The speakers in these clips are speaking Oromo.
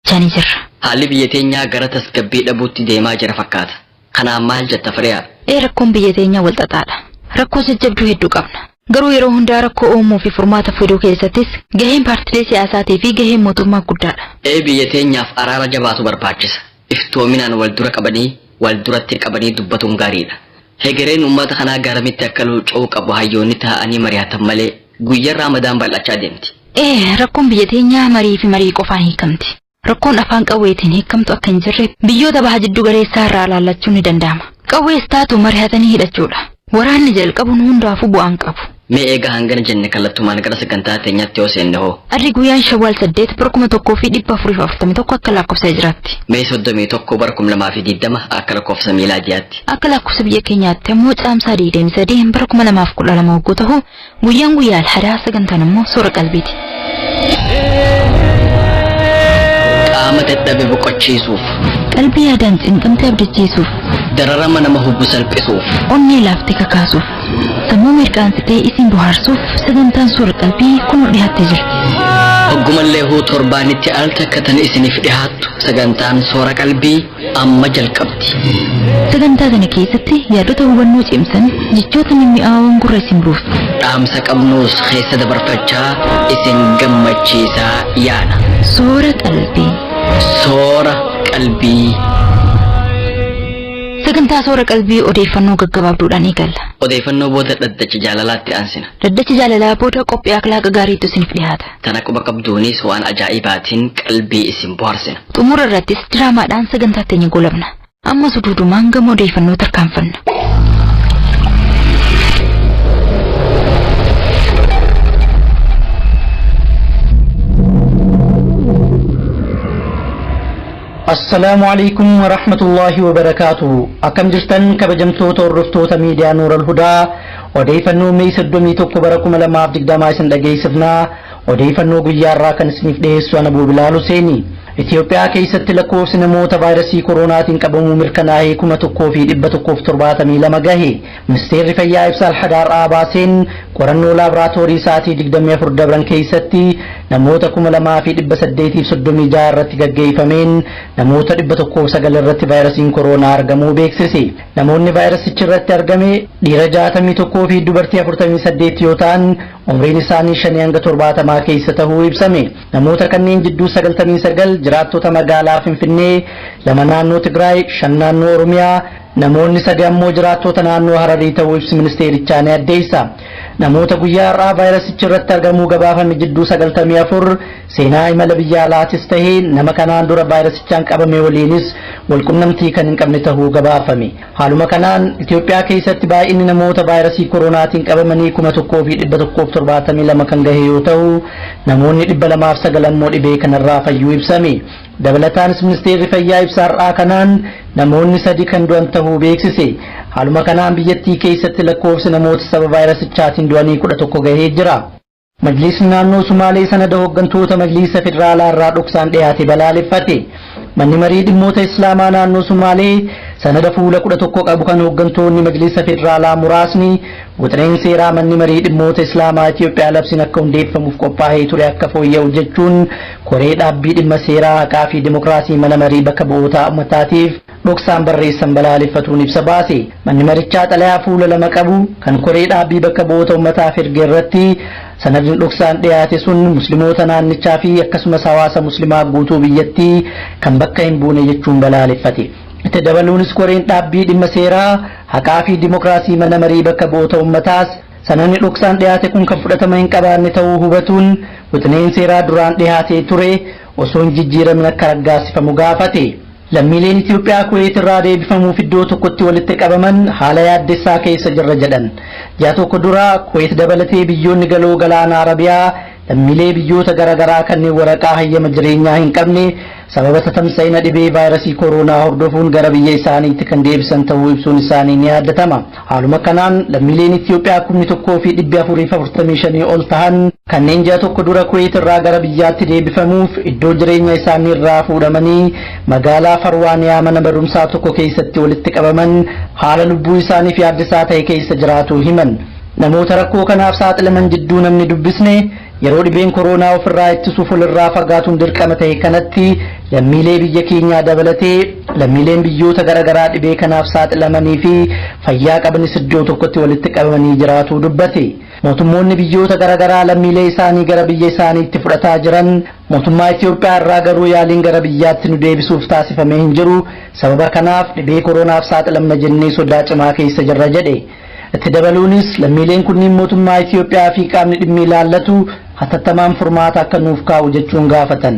rakkachanii jirra. Haalli biyya teenyaa gara tasgabbii dhabuutti deemaa jira fakkaata. Kanaan maal jetta Firiyaa? Rakkoon biyya teenyaa wal xaxaadha. Rakkoo jajjabduu hedduu qabna. Garuu yeroo hundaa rakkoo uumuu fi furmaata fiduu keessattis gaheen paartilee siyaasaatii fi gaheen mootummaa guddaadha. Biyya teenyaaf araara jabaatu barbaachisa. Iftoominaan wal duratti qabanii dubbatuun gaariidha. Hegereen uummata kanaa garamitti akka luuca'uu qabu hayyoonni taa'anii mari'atan malee guyyaa Ramadaan bal'achaa deemti. Rakkoon biyya teenyaa marii fi marii qofaan hiikamti. Rakkoon afaan qawweetiin hiikamtu akka hin jirre biyyoota baha jiddu galeessaa irraa ilaallachuun ni danda'ama. Qawwees taatu mari'atanii hidhachuudha. Waraanni jalqabuun hundaafuu bu'aan qabu. Mee eega hangana jenne kallattumaan gara sagantaa teenyaatti yoo seenne hoo? Arri guyyaan Shawwaal 8 bara 1441 akka lakkoofsa hijraatti. Mee 31 bara 2020 akka lakkoofsa miilaadiyaatti. Akka lakkoofsa biyya keenyaatti ammoo caamsaa 23 bara 2012 hogguu ta'u guyyaan guyyaa alhadaa sagantaan immoo soora qalbiiti. Qaama dadhabe boqochiisuuf. Qalbii yaadaan cinqamte abdachiisuuf. Dararama nama hubbu salphisuuf. Onnee laaftee kakaasuuf. Sammuu mirqaansitee isin bohaarsuuf sagantaan soora qalbii kun dhiyaattee jirti. Oggumallee huu torbaanitti al takka tan isiniif dhiyaattu sagantaan soora qalbii amma jalqabdi. Sagantaa kana keessatti yaadota hubannoo cimsan jechoota mimmi'aawoon gurra isin buustu. Dhaamsa qabnuus keessa dabarfachaa isin gammachiisaa yaana. Soora qalbii. Soora qalbii. Sagantaa soora qalbii odeeffannoo gaggabaabduudhaan eegalla. Odeeffannoo booda dhaddacha jaalalaatti aansina. Dhaddacha jaalalaa booda qophii akhlaaqa gaariitu isiniif dhiyaata. Tana quba qabduunis waan ajaa'ibaatiin qalbii isin bohaarsina. Xumura irrattis diraamaadhaan sagantaa teenya goolabna. Amma suduudumaan gama odeeffannoo tarkaanfanna. السلام عليكم ورحمة الله وبركاته. أكم جستن كبجمتو تورفتو تميديا نور الهدى وديفنو ميسدومي تكبركم لما عبدك دامايسن لقيسفنا وديفنو قيارا كان سنف ديس ونبو بلال سيني إثيوبيا كيست لكوس نموت فيروسي كورونا تنقبمو مركناهي كما تكو في دبة تكوف تربات ميلا مقاهي مستير رفيا إفسال حدار آباسين قرنو لابراتوري ساتي دقدم يفر دبران كيستي نموت كما لما في دبة سديتي بسدومي جار رتقا فمين نموت دبة تكو سقل الرت فيروسين كورونا أرقمو بيكسسي نموني فيروس الشرط أرقمي ديرجاتمي تكو في دبرتي أفرتمي سديتي يوتان عمرين إساني شنيان قطربات ما كيسته إبسمي نموت كنين جدو سقل تمين سقل جراتو تمقالا فنفني لما نانو تقراي شنانو أرميا نموني سدي أمو جراتو تنانو هراري تويبس منستيري چاني الديسا نموت قيار فيروس الشرط أرقمو قبافا من جدو سقل تمي أفر سيناي ملبيالات استهين نمكنان دور فيروس الشانك أبمي ولينس والكنمتي كان نكمنته قبافمي حالو مكانان إثيوبيا كيست باي إن نموت فيروسي كورونا تنقبمني كما تكو في إبا تكو ترباتمي لما كان غهيوتو نموني إبا لما أفسقل أمو إبا كان الرافا يويبسمي دبلتان سمستير فيا إبسار آكنان نموني سدي كان دوانته بيكسسي حالو مكانان بيتي كيست لكوفس نموت سبب فيروس الشاتين دواني كودا تكو غهيجرا مجلس نانو سومالي سنة هوغنتوتا مجلس فدرالا الرادوكسان دياتي بلالفتي من مريد موت إسلاما نانو سومالي سنة فولا كودا تكو أبوكان هوغنتوني مجلس فدرالا مراسني وطرين سيرا من مريد موت إسلاما إثيوبيا لبسنا كونديت فمفقوباهي تولي أكفو يوججون كوريد أبيد المسيرا كافي ديمقراسي من مريد بكبوتا أمتاتيف دوكسان بريسان بلالفتوني بسباسي من مريدشات عليها فولا لما كبو كان كوريد أبي بكبوتا أمتافر جرتي sanadin dhuksaan dhiyaate sun musliimoota naannichaa fi akkasumas hawaasa muslimaa guutuu biyyattii kan bakka hin buune jechuun balaaleffate. Itti dabaluunis koreen dhaabbii dhimma seeraa haqaa fi dimokiraasii mana marii bakka bu'oota ummataas sanadni dhuksaan dhiyaate kun kan fudhatama hin qabaanne ta'uu hubatuun wixineen seeraa duraan dhiyaatee ture osoo hin jijjiiramin akka raggaasifamu gaafate. Lammiileen Itiyoophiyaa Kuweet irraa deebifamuuf iddoo tokkotti walitti qabaman haala yaaddessaa keessa jirra jedhan. Ji'a tokko dura Kuweet dabalatee biyyoonni galoo galaana Arabiyaa lammiilee biyyoota garaagaraa kanneen waraqaa hayyama jireenyaa hin qabne sababa tamsa'ina dhibee vaayirasii kooroonaa hordofuun gara biyya isaaniitti kan deebisan ta'uu ibsuun isaanii ni yaadatama. Haaluma kanaan lammiileen Itiyoophiyaa 1445 ol ta'an kanneen ji'a tokko dura Kuweet irraa gara biyyaatti deebifamuuf iddoo jireenya isaanii irraa fuudhamanii magaalaa Farwaaniyaa mana barumsaa tokko keessatti walitti qabaman haala lubbuu isaaniif yaaddeessaa ta'e keessa jiraatu himan. Namoota rakkoo kanaaf saaxilaman jidduu namni dubbisne yeroo dhibeen koronaa ofirraa ittisuuf walirraa fagaatuun dirqama ta'e kanatti lammiilee biyya keenyaa dabalatee lammiileen biyyoota garaagaraa dhibee kanaaf saaxilamanii fi fayyaa qabanis iddoo tokkotti walitti qabamanii jiraatu dubbate. mootummoonni biyyoota garaagaraa lammiilee isaanii gara biyya isaaniitti fudhataa jiran mootummaa Itoophiyaa irraa garuu yaaliin gara biyyaatti nu deebisuuf taasifamee hin jiru. sababa kanaaf dhibee koronaaf saaxilamna jennee sodaa cimaa keessa jirra jedhe. itti dabaluunis lammiileen kunniin mootummaa Itoophiyaa fi qaamni dhimmi ilaallatu hatattamaan furmaata akka nuuf kaa'u jechuun gaafatan.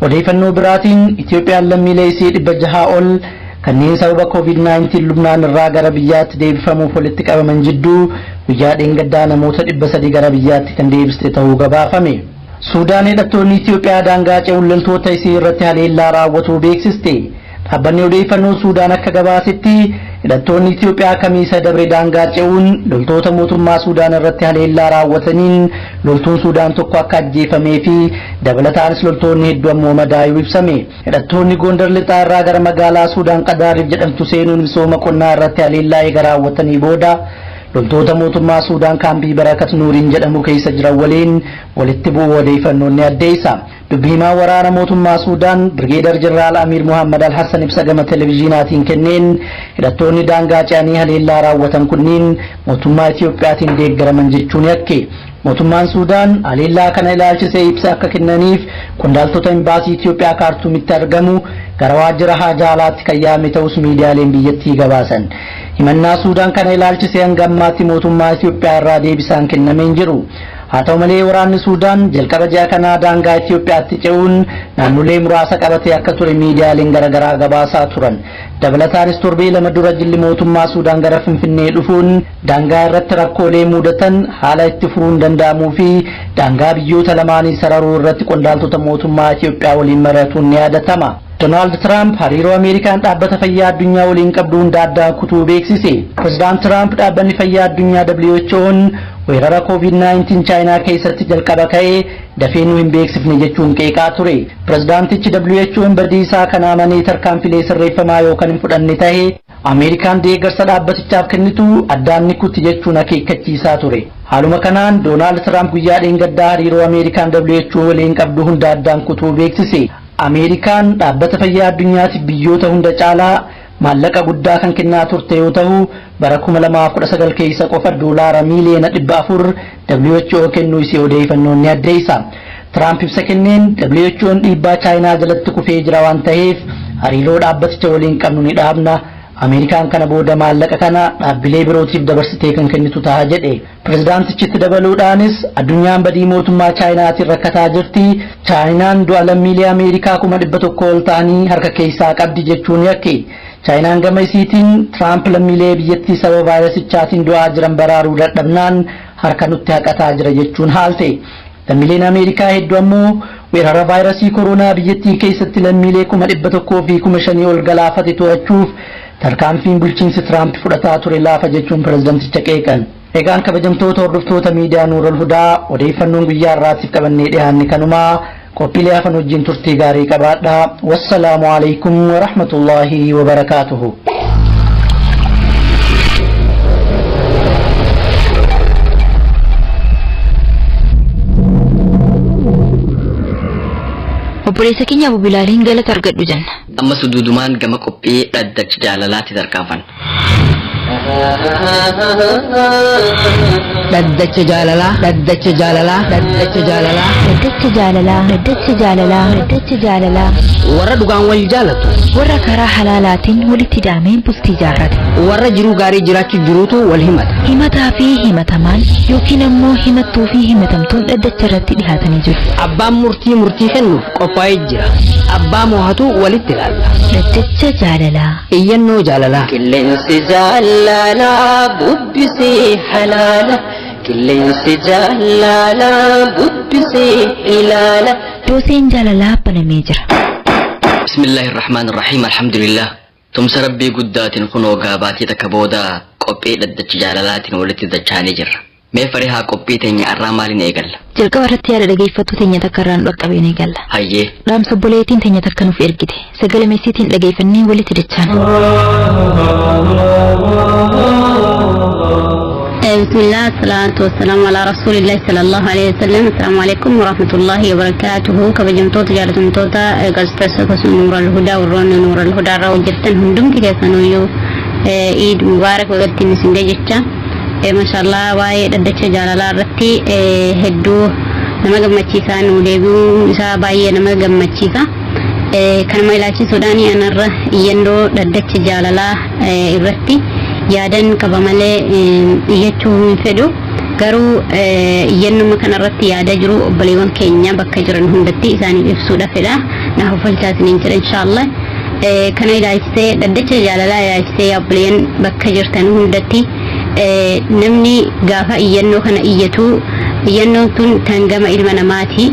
odeeffannoo biraatiin Itoophiyaan lammiilee isii 600 ol kanneen sababa COVID-19 Lubnaan irraa gara biyyaatti deebifamuuf walitti qabaman jidduu guyyaa dheengaddaa namoota 300 gara biyyaatti kan deebiste ta'uu gabaafame. Suudaan hidhattoonni Itoophiyaa daangaa ce'uun loltoota isii irratti haleellaa raawwatuu beeksiste. dhaabbanni odeeffannoo Suudaan akka gabaasetti hidhattoonni Itoophiyaa kamiisa dabre daangaa ce'uun loltoota mootummaa Suudaan irratti haleellaa raawwataniin loltuun Suudaan tokko akka ajjeefamee fi dabalataanis loltoonni hedduu ammoo madaa'uu ibsame. hidhattoonni Gondar lixaa irraa gara magaalaa Suudaan Qadaariif jedhamtu seenuun misooma qonnaa irratti haleellaa eega raawwatanii booda loltoota mootummaa Suudaan kaambii Barakat Nuuriin jedhamu keessa jiran waliin walitti bu'uu odeeffannoon ni addeessa. dubbii himaa waraana mootummaa Suudaan Brigeedar Jeneraal Amiir Muhammad Al-Hassan ibsa gama televiziyoonaatiin kenneen hidhattoonni daangaa ce'anii haleellaa raawwatan kunniin mootummaa Itoophiyaatiin deeggaraman jechuun yakke. mootummaan Suudaan haleellaa kana ilaalchisee ibsa akka kennaniif qondaaltota imbaasii Itoophiyaa Kaartuumitti argamu gara waajjira haajaa alaatti kan yaame ta'us miidiyaaleen biyyattii gabaasan. himannaa Suudaan kana ilaalchisee hanga ammaatti mootummaa Itoophiyaa irraa deebisaan kennamee hin jiru. haa ta'u malee waraanni Suudaan jalqaba ji'a kanaa daangaa Itoophiyaatti ce'uun naannolee muraasa qabatee akka ture miidiyaaleen garaagaraa gabaasaa turan. dabalataanis torbee lama dura jilli mootummaa Suudaan gara Finfinnee dhufuun daangaa irratti rakkoolee mudatan haala itti furuun danda'amuu fi daangaa biyyoota lamaanii sararuu irratti qondaaltota mootummaa Itoophiyaa waliin mari'atuun ni yaadatama. Donald Trump hariiroo Ameerikaan dhaabbata fayyaa addunyaa waliin qabdu hunda addaan kutuu beeksise. President Trump dhaabbanni fayyaa addunyaa WHO'n weerara COVID-19 Chaayinaa keessatti jalqaba ka'ee dafee nu hin beeksifne jechuun qeeqaa ture. Presidentichi WHO'n badii isaa kana amanee tarkaanfilee sirreeffamaa yookaan hin fudhanne ta'e Ameerikaan deeggarsa dhaabbatichaaf kennitu addaan ni kutti jechuun akeekkachiisaa ture. haaluma kanaan Donald Trump guyyaa dheengaddaa hariiroo Ameerikaan WHO waliin qabdu hunda addaan kutuu beeksise. Ameerikaan dhaabbata fayyaa addunyaatiif biyyoota hunda caalaa maallaqa guddaa kan kennaa turte yoo ta'u bara 2019 keessa qofa doolaara miiliyoona 400 WHO kennuu isii odeeffannoon ni addeessa. Trump ibsa kenneen WHO'n dhiibbaa Chaayinaa jalatti kufee jira waan ta'eef hariiroo dhaabbaticha waliin qabnu ni dhaabna. Ameerikaan kana booda maallaqa kana dhaabbilee birootiif dabarsitee kan kennitu ta'a jedhe. Pirezidaantichi dabaluudhaanis addunyaan badii mootummaa Chaayinaatiin rakkataa jirti. Chaayinaan du'a lammiilee Ameerikaa 100 ol ta'anii harka keessaa qabdi jechuun yakke. Chaayinaan gama isiitiin Trump lammiilee biyyattii sababa vaayirasichaatiin du'aa jiran baraaruu dadhabnaan harka nutti haqataa jira jechuun haalte. lammiileen Ameerikaa hedduu ammoo weerara vaayirasii koronaa biyyattii keessatti lammiilee 100 fi 5,000 ol galaafate to'achuuf tarkaanfiin bulchiinsi Trump fudhataa ture laafa jechuun pirezidaanticha qeeqan. Egaan kabajamtoota hordoftoota miidiyaa Nuurul Hudaa odeeffannoon guyyaa irraatiif qabannee dhiyaanne kanumaa qophiilee hafan wajjin turtii gaarii qabaadhaa. Wassalaamu alaikum wa rahmatullaahi wa barakaatuhu. obboleessa keenya Abu Bilaaliin galata argadhu jenna. Amma suduudumaan gama qophii dhaddacha jaalalaatti tarkaanfan. Dhaddacha jaalalaa, dhaddacha jaalalaa, dhaddacha jaalalaa, dhaddacha jaalalaa, dhaddacha jaalalaa, dhaddacha jaalalaa. warra dhugaan wal jaalatu, warra karaa halaalaatiin walitti hidhamee bultii jaarrate, warra jiruu gaarii jiraachuu jiruutu wal himata. himataa fi himatamaan yookiin ammoo himattuu fi himatamtuun dhaddacha irratti dhihaatanii jiru. Abbaan murtii murtii kennuuf qophaa'ee jira. Abbaa moohatu walitti ilaalla. Dhaddacha jaalalaa. Iyyannoo jaalalaa. Qilleensi jaalalaa bubbisee halaala. Qilleensi jaalalaa bubbisee ilaala. Dooseen jaalalaa banamee jira. Bismillahirrahmanirrahim. Alhamdulillah. Tumsa rabbii guddaatiin kunoo gaabaatii takka booda qophii dhaddacha jaalalaatiin walitti dachaanii jirra. Mee farihaa qophii teenya arraa maaliin eegalla? Jalqaba irratti yaada dhageeffattuu teenya takka irraan dhaqqabeen eegalla. Hayyee. Dhaamsa obboleettiin teenya takka nuuf ergite. Sagalee meessiitiin dhageeffannee walitti dachaan. بسم الله الصلاة والسلام على رسول الله صلى الله عليه وسلم. السلام عليكم ورحمة الله وبركاته. كبجمتو تجارة متوتا قصة نور الهدى والرون نور الهدى راو جرتن هندم كيسانويو عيد مبارك وقت نسنجة جتة ما شاء الله واي ردتش جالالا رتي هدو نما قمتشيسا نوليبو إسا باي نما قمتشيسا كان ما يلاچي سوداني أنا الره يندو ردتش جالالا الرتي yaadan qaba malee iyyachuu hin fedhu garuu iyyannuma kanarratti yaada jiru obboleewwan keenya bakka jiran hundatti isaaniif ibsuudha fedha na hofalchaasiniin jira inshallah kana ilaalchitee dhaddacha jaalalaa ilaalchitee obboleeyyan bakka jirtan hundatti namni gaafa iyyannoo kana iyyatu iyyannoon tun tangama ilma namaati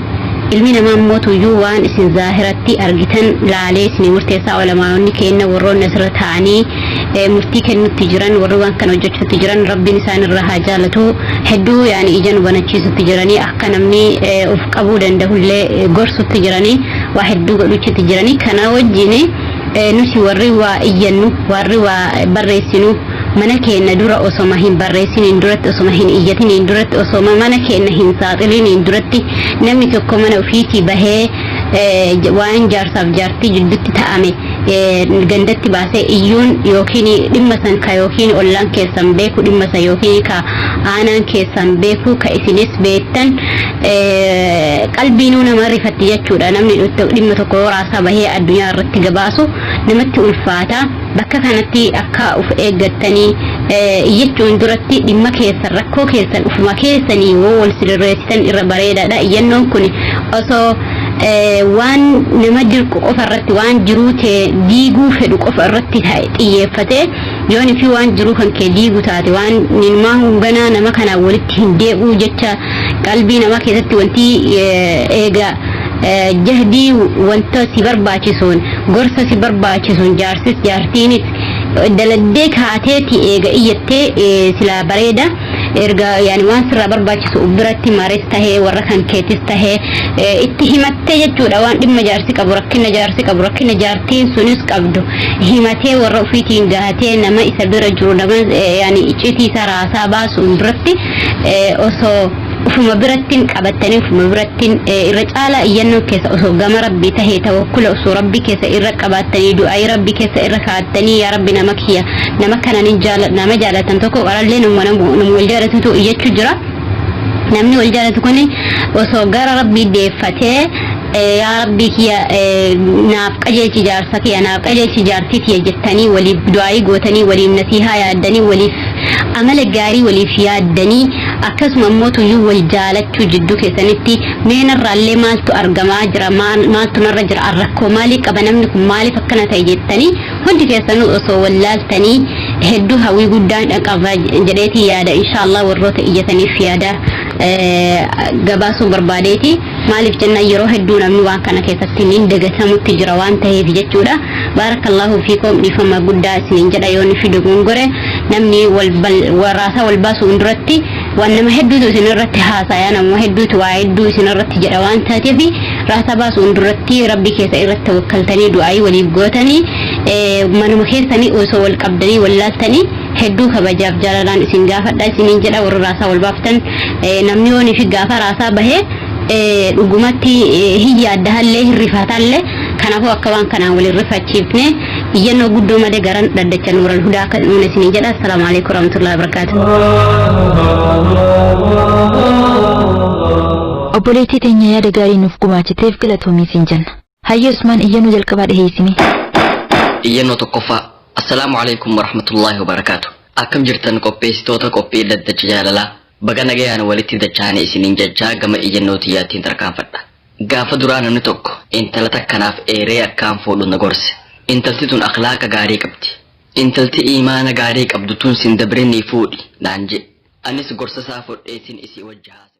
ilmi namaa mootuyyuu waan isin zaahiratti argitan laalee isin murteessaa olamaa'onni kenna warroonni asirra ta'anii murtii kennutti jiran warri waan kana hojjechuutti jiran rabbiin isaan irraa haa jaalatu hedduu yaani ija nu banachiisutti jiranii akka namni of qabuu danda'ullee gorsutti jiranii waa hedduu godhuchitti jiranii kana wajjin nuti warri waa iyyannu warri waa barreessinu mana keenya dura osoma hin barreessiniin duratti osoma hin iyyatiniin duratti osoma mana keenya hin saaxiliniin duratti namni tokko mana ofiitii bahee waan jaarsaaf jaartii jidduutti ta'ame gandatti baasee iyyuun yookiin dhimma san ka yookiin ollaan keessan beeku dhimma san yookiin ka aanaan keessan beeku ka isinis beektan qalbiinuu nama rifatti jechuudha namni dhimma tokko raasaa bahee addunyaa irratti gabaasu namatti ulfaata bakka kanatti akka uf eeggattanii iyyachuun duratti dhimma keessan rakkoo keessan ufuma keessanii wal sirreessitan irra bareedaadha iyyannoon kun osoo waan nama dirqu qofa irratti waan jiruu ta'e diiguu fedhu qofa irratti xiyyeeffate yoon fi waan jiruu kan kee diigu taate waan nilmaa hunganaa nama kana walitti hin deebi'u jecha qalbii nama keessatti wanti eega jahdii wanta si barbaachisuun gorsa si barbaachisuun jaarsis jaartiinis daladdee kaateeti eega iyyattee sila bareeda erga yani waan sirra barbaachisu biratti marees tahee warra kan keetis tahee itti himattee jechuudha waan dhimma jaarsi qabu rakkina jaartiin sunis qabdu himatee warra ofiitiin gahatee nama isa bira jiru nama yani iccitii isaa raasaa baasu biratti osoo ufuma birattiin qabatanii ufuma birattiin irra caalaa iyyannoo keessa osoo gama rabbii tahee tawakkula osoo rabbii keessa irra qabatanii du'aa rabbii keessa irra kaa'atanii yaa rabbi nama kiyya nama kananiin nama jaalatan tokko qarallee nama wal jaalatutu iyyachuu jira namni wal jaalatu kun osoo gara rabbii deeffatee yaa rabbi kiyya naaf qajeelchi jaarsa kiyya naaf qajeelchi jaartii kiyya jettanii waliif du'aa gootanii waliif nasihaa yaaddanii waliif amala gaarii waliif yaaddanii akkasuma mootuyyuu wal jaalachuu jidduu keessanitti meenarraallee maaltu argamaa jira maaltu narra jira rakkoo maalii qaba namni kun maaliif akkana ta'e jettanii hundi keessanuu osoo wallaaltanii hedduu hawwii guddaan qaba jedheeti yaada inshallah warroota iyyataniif yaada gabaasuu barbaadeeti maaliif jennaan yeroo hedduu namni waan kana keessatti niin dagatamutti jira waan ta'eef jechuudha barakallahu fiikum dhifama guddaa isiniin jedha yoonni fidu gungore namni warraasa wal baasuu duratti waan nama hedduutu isinirratti haasayaa nama hedduutu waa hedduu isinirratti jedha waan taateef raasa baasuu duratti rabbi keessa irratti tawakkaltanii du'aayii waliif gootanii manuma keessanii osoo wal qabdanii wallaaltanii hedduu kabajaaf jaalalaan isin gaafadha isiniin jedha warra raasaa wal baaftan namni yoonii fi gaafa raasaa bahee dhugumatti hiyya addahallee hirrifatallee kanaafuu akka waan kanaan wal hirrifachiifne iyyannoo guddoo malee garan dhaddacha nuural hudaa kan nuun isiniin jedha assalaamu alaykum warahmatullahi wabarakatuh obboleettii teenya yaada gaarii nuuf gumaachiteef galatoomii siin jenna hayyoo usmaan iyyannoo jalqabaa dhiheessimi iyyannoo tokkoffaa assalaamu alaykum warahmatullahi wabarakatuh akkam jirtan qopheessitoota qophii dhaddacha jaalalaa baga nagayaan walitti dachaane isiniin jechaa gama iyyannoo tiyyaatiin tarkaanfadha gaafa duraa namni tokko intala takkanaaf eeree akkaan fuudhu na gorse intalti tun akhlaaqa gaarii qabdi intalti iimaana gaarii qabdu tun sin dabrinii fuudhi naan jedhe anis gorsa isaa fudhee sin isii wajjahaase